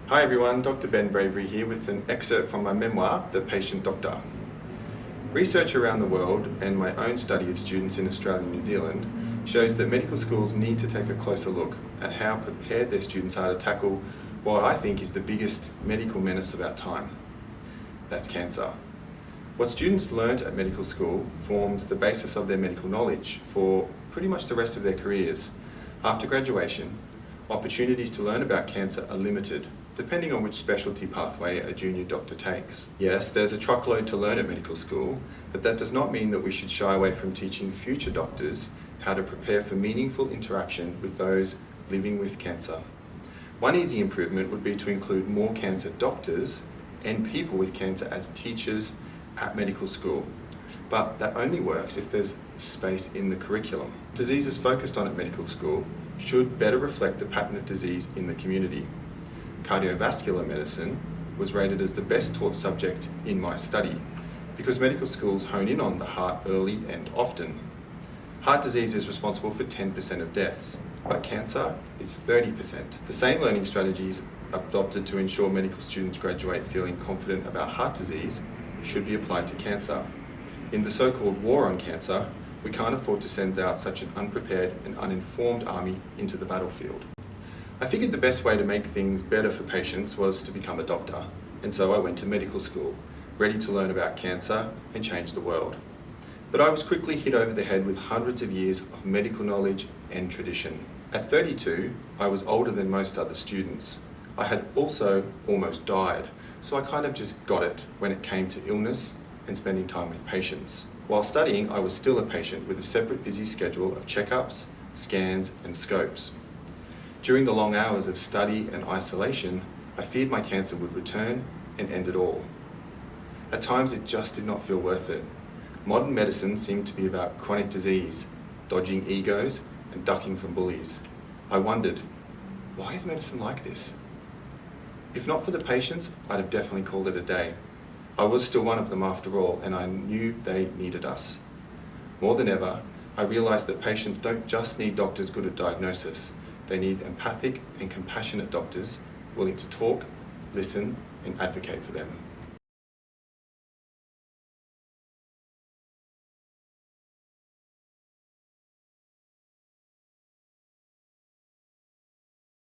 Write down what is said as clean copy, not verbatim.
Hi everyone, Dr. Ben Bravery here with an excerpt from my memoir, The Patient Doctor. Research around the world and my own study of students in Australia and New Zealand shows that medical schools need to take a closer look at how prepared their students are to tackle what I think is the biggest medical menace of our time. That's cancer. What students learnt at medical school forms the basis of their medical knowledge for pretty much the rest of their careers. After graduation, opportunities to learn about cancer are limited, depending on which specialty pathway a junior doctor takes. Yes, there's a truckload to learn at medical school, but that does not mean that we should shy away from teaching future doctors how to prepare for meaningful interaction with those living with cancer. One easy improvement would be to include more cancer doctors and people with cancer as teachers at medical school. But that only works if there's space in the curriculum. Diseases focused on at medical school should better reflect the pattern of disease in the community. Cardiovascular medicine was rated as the best taught subject in my study because medical schools hone in on the heart early and often. Heart disease is responsible for 10% of deaths, but cancer is 30%. The same learning strategies adopted to ensure medical students graduate feeling confident about heart disease should be applied to cancer. In the so-called war on cancer, we can't afford to send out such an unprepared and uninformed army into the battlefield. I figured the best way to make things better for patients was to become a doctor, and so I went to medical school, ready to learn about cancer and change the world. But I was quickly hit over the head with hundreds of years of medical knowledge and tradition. At 32, I was older than most other students. I had also almost died, so I kind of just got it when it came to illness and spending time with patients. While studying, I was still a patient with a separate busy schedule of checkups, scans, and scopes. During the long hours of study and isolation, I feared my cancer would return and end it all. At times it just did not feel worth it. Modern medicine seemed to be about chronic disease, dodging egos, and ducking from bullies. I wondered, why is medicine like this? If not for the patients, I'd have definitely called it a day. I was still one of them after all, and I knew they needed us. More than ever, I realized that patients don't just need doctors good at diagnosis. They need empathic and compassionate doctors willing to talk, listen, and advocate for them.